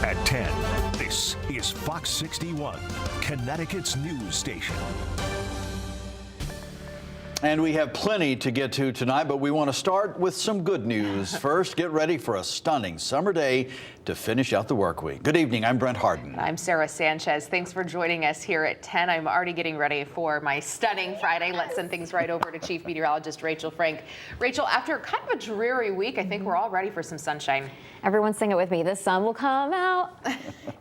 At 10, this is Fox 61, Connecticut's news station. And we have plenty to get to tonight, but we want to start with some good news. First, get ready for a stunning summer day to finish out the work week. Good evening, I'm Brent Harden. I'm Sarah Sanchez. Thanks for joining us here at 10. I'm already getting ready for my stunning Friday. Let's send things right over to Chief Meteorologist Rachel Frank. Rachel, after kind of a dreary week, I think we're all ready for some sunshine. Everyone sing it with me. The sun will come out.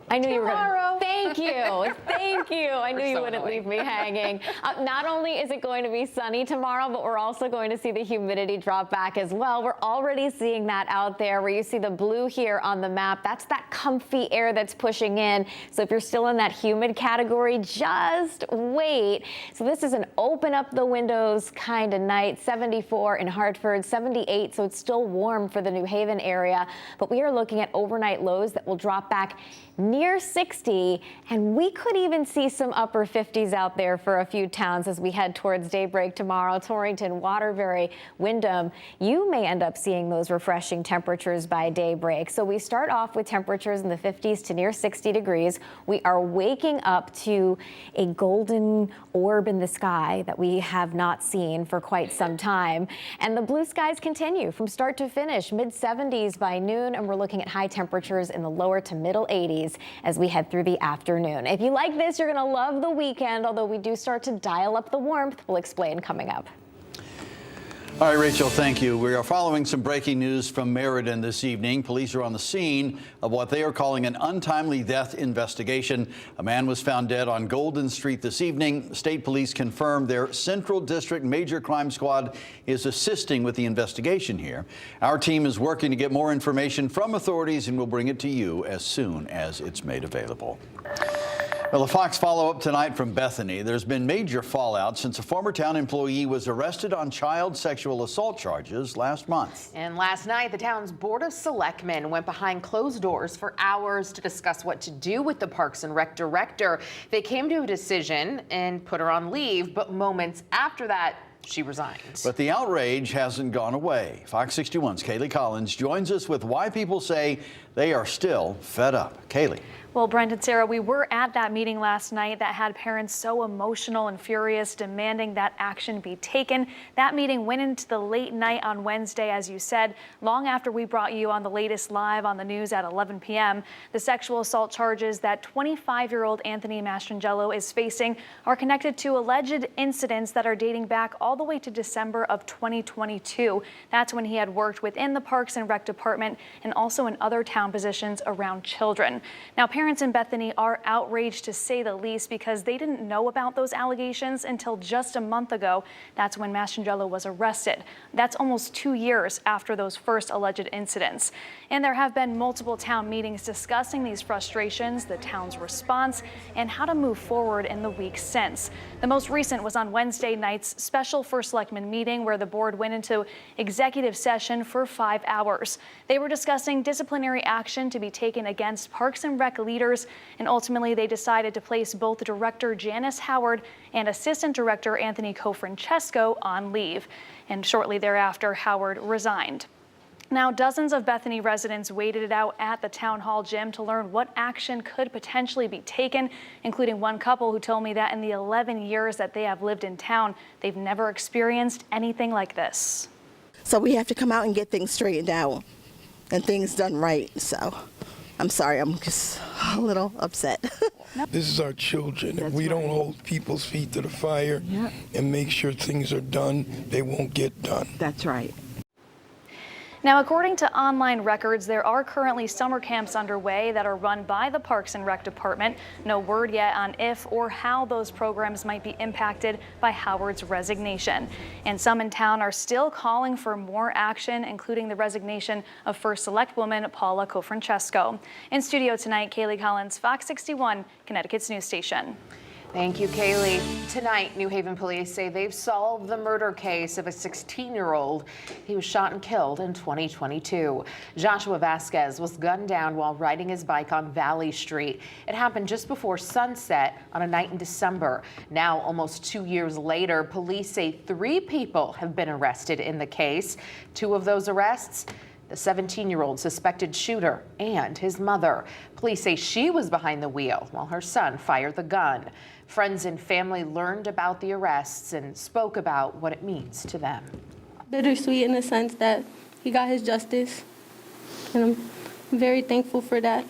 I knew you were going to. Thank you. Thank you. I knew you wouldn't leave me hanging. Not only is it going to be sunny tomorrow, but we're also going to see the humidity drop back as well. We're already seeing that out there where you see the blue here on the map. That's that comfy air that's pushing in. So if you're still in that humid category, just wait. So this is an open up the windows kind of night. 74 in Hartford, 78. So it's still warm for the New Haven area. But we are looking at overnight lows that will drop back near 60, and we could even see some upper 50s out there for a few towns as we head towards daybreak tomorrow. Torrington, Waterbury, Windham, you may end up seeing those refreshing temperatures by daybreak. So we start off with temperatures in the 50s to near 60 degrees. We are waking up to a golden orb in the sky that we have not seen for quite some time. And the blue skies continue from start to finish, mid 70s by noon, and we're looking at high temperatures in the lower to middle 80s as we head through the afternoon. If you like this, you're going to love the weekend, although we do start to dial up the warmth. We'll explain coming up. All right, Rachel, thank you. We are following some breaking news from Meriden this evening. Police are on the scene of what they are calling an untimely death investigation. A man was found dead on Golden Street this evening. State police confirmed their Central District Major Crime Squad is assisting with the investigation here. Our team is working to get more information from authorities, and we'll bring it to you as soon as it's made available. Well, a Fox follow-up tonight from Bethany. There's been major fallout since a former town employee was arrested on child sexual assault charges last month. And last night, the town's Board of Selectmen went behind closed doors for hours to discuss what to do with the Parks and Rec director. They came to a decision and put her on leave, but moments after that, she resigned. But the outrage hasn't gone away. Fox 61's Kaylee Collins joins us with why people say they are still fed up. Kaylee. Well, Brent and Sarah, we were at that meeting last night that had parents so emotional and furious, demanding that action be taken. That meeting went into the late night on Wednesday, as you said, long after we brought you on the latest live on the news at 11 p.m. The sexual assault charges that 25-year-old Anthony Mastrangelo is facing are connected to alleged incidents that are dating back all the way to December of 2022. That's when he had worked within the Parks and Rec department and also in other town positions around children. Now, parents in Bethany are outraged, to say the least, because they didn't know about those allegations until just a month ago. That's when Mastrangelo was arrested. That's almost 2 years after those first alleged incidents. And there have been multiple town meetings discussing these frustrations, the town's response, and how to move forward in the weeks since. The most recent was on Wednesday night's special First Selectman meeting, where the board went into executive session for 5 hours. They were discussing disciplinary action to be taken against Parks and Rec leaders, and ultimately they decided to place both Director Janice Howard and Assistant Director Anthony Cofrancesco on leave. And shortly thereafter, Howard resigned. Now, dozens of Bethany residents waited it out at the town hall gym to learn what action could potentially be taken, including one couple who told me that in the 11 years that they have lived in town, they've never experienced anything like this. So we have to come out and get things straightened out and things done right. So I'm sorry, I'm just a little upset. This is our children. If we don't hold people's feet to the fire and make sure things are done, they won't get done. That's right. Now, according to online records, there are currently summer camps underway that are run by the Parks and Rec department. No word yet on if or how those programs might be impacted by Howard's resignation. And some in town are still calling for more action, including the resignation of First Selectwoman Paula Cofrancesco. In studio tonight, Kaylee Collins, Fox 61, Connecticut's news station. Thank you, Kaylee. Tonight, New Haven police say they've solved the murder case of a 16-year-old. He was shot and killed in 2022. Joshua Vasquez was gunned down while riding his bike on Valley Street. It happened just before sunset on a night in December. Now, almost 2 years later, police say 3 people have been arrested in the case. 2 of those arrests the 17-year-old suspected shooter and his mother. Police say she was behind the wheel while her son fired the gun. Friends and family learned about the arrests and spoke about what it means to them. Bittersweet in the sense that he got his justice, and I'm very thankful for that.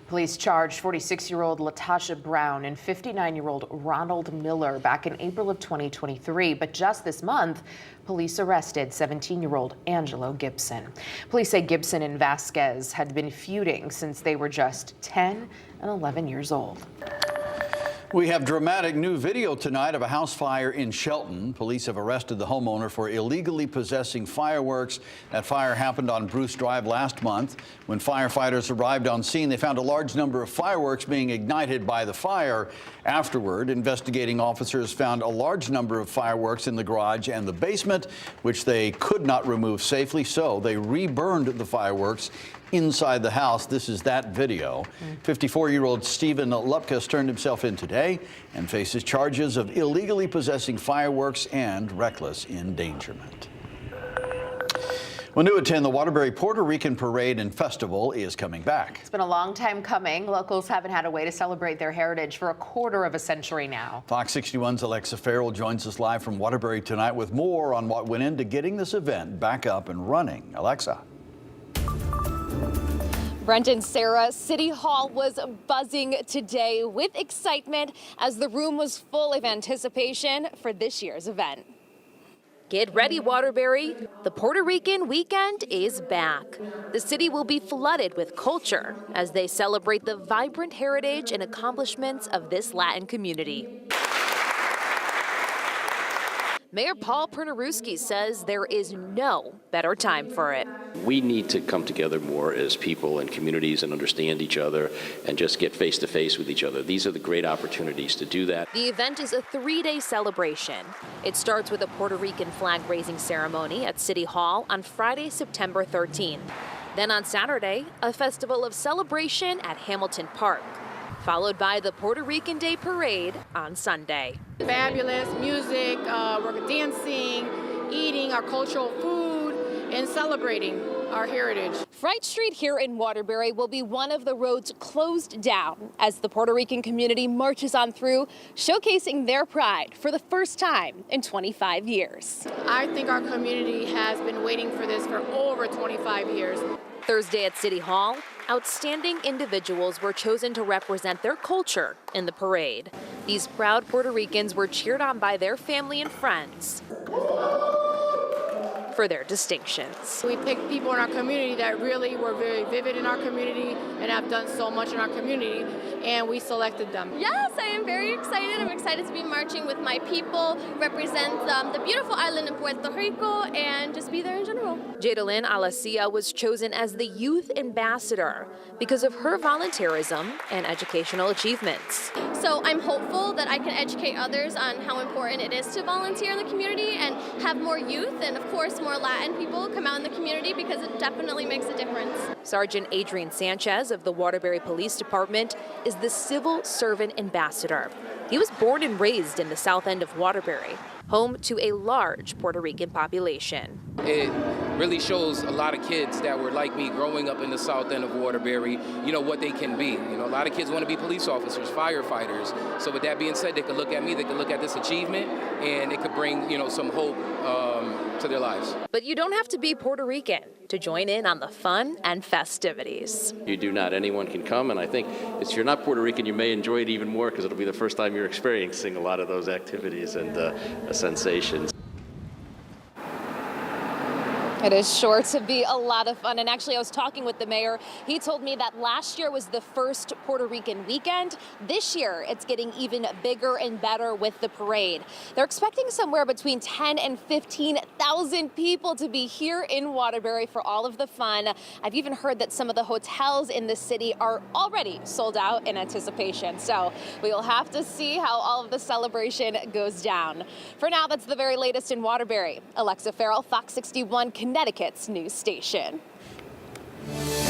Police charged 46-year-old Latasha Brown and 59-year-old Ronald Miller back in April of 2023. But just this month, police arrested 17-year-old Angelo Gibson. Police say Gibson and Vasquez had been feuding since they were just 10 and 11 years old. We have dramatic new video tonight of a house fire in Shelton. Police have arrested the homeowner for illegally possessing fireworks. That fire happened on Bruce Drive last month. When firefighters arrived on scene, they found a large number of fireworks being ignited by the fire. Afterward, investigating officers found a large number of fireworks in the garage and the basement, which they could not remove safely, so they reburned the fireworks inside the house. This is that video. 54-year-old Stephen Lupkas turned himself in today and faces charges of illegally possessing fireworks and reckless endangerment. Well, new at 10, the Waterbury Puerto Rican Parade and Festival is coming back. It's been a long time coming. Locals haven't had a way to celebrate their heritage for a quarter of a century now. Fox 61's Alexa Farrell joins us live from Waterbury tonight with more on what went into getting this event back up and running. Alexa. Brent and Sarah, City Hall was buzzing today with excitement as the room was full of anticipation for this year's event. Get ready, Waterbury. The Puerto Rican weekend is back. The city will be flooded with culture as they celebrate the vibrant heritage and accomplishments of this Latin community. Mayor Paul Pernaruski says there is no better time for it. We need to come together more as people and communities and understand each other and just get face to face with each other. These are the great opportunities to do that. The event is a 3-day celebration. It starts with a Puerto Rican flag raising ceremony at City Hall on Friday, September 13th. Then on Saturday, a festival of celebration at Hamilton Park, followed by the Puerto Rican Day Parade on Sunday. Fabulous music, we're dancing, eating our cultural food, and celebrating our heritage. Fright Street here in Waterbury will be one of the roads closed down as the Puerto Rican community marches on through, showcasing their pride for the first time in 25 years. I think our community has been waiting for this for over 25 years. Thursday at City Hall, outstanding individuals were chosen to represent their culture in the parade. These proud Puerto Ricans were cheered on by their family and friends for their distinctions. We picked people in our community that really were very vivid in our community and have done so much in our community, and we selected them. Yes, I am very excited. I'm excited to be marching with my people, represent the beautiful island of Puerto Rico, and just be there in general. Jadalyn Alacia was chosen as the youth ambassador because of her volunteerism and educational achievements. So I'm hopeful that I can educate others on how important it is to volunteer in the community and have more youth and, of course, more Latin people come out in the community because it definitely makes a difference. Sergeant Adrian Sanchez of the Waterbury Police Department is the Civil Servant Ambassador. He was born and raised in the south end of Waterbury, home to a large Puerto Rican population. It really shows a lot of kids that were like me growing up in the south end of Waterbury, what they can be. A lot of kids want to be police officers, firefighters. So with that being said, they could look at me, they could look at this achievement, and it could bring, some hope to their lives. But you don't have to be Puerto Rican to join in on the fun and festivities. You do not. Anyone can come, and I think if you're not Puerto Rican, you may enjoy it even more because it'll be the first time you're experiencing a lot of those activities and sensations. It is sure to be a lot of fun. And actually, I was talking with the mayor. He told me that last year was the first Puerto Rican weekend. This year, it's getting even bigger and better with the parade. They're expecting somewhere between 10 and 15,000 people to be here in Waterbury for all of the fun. I've even heard that some of the hotels in the city are already sold out in anticipation. So we will have to see how all of the celebration goes down. For now, that's the very latest in Waterbury. Alexa Farrell, Fox 61, Connecticut's news station.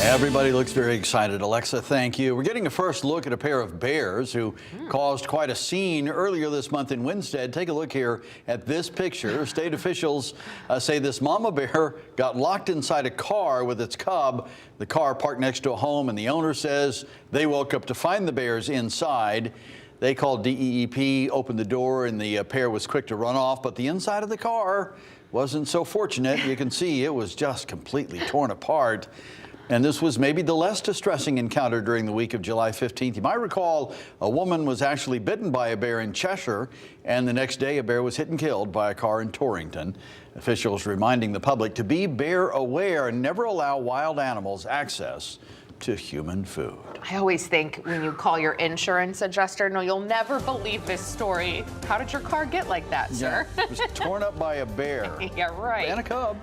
Everybody looks very excited. Alexa, thank you. We're getting a first look at a pair of bears who caused quite a scene earlier this month in Winsted. Take a look here at this picture. State officials say this mama bear got locked inside a car with its cub. The car parked next to a home, and the owner says they woke up to find the bears inside. They called DEEP, opened the door, and the pair was quick to run off, but the inside of the car wasn't so fortunate. You can see it was just completely torn apart. And this was maybe the less distressing encounter during the week of July 15th. You might recall a woman was actually bitten by a bear in Cheshire, and the next day a bear was hit and killed by a car in Torrington. Officials reminding the public to be bear aware and never allow wild animals access to human food. I always think when you call your insurance adjuster, no, you'll never believe this story. How did your car get like that, sir? Yeah, it was torn up by a bear. Yeah, right. And a cub.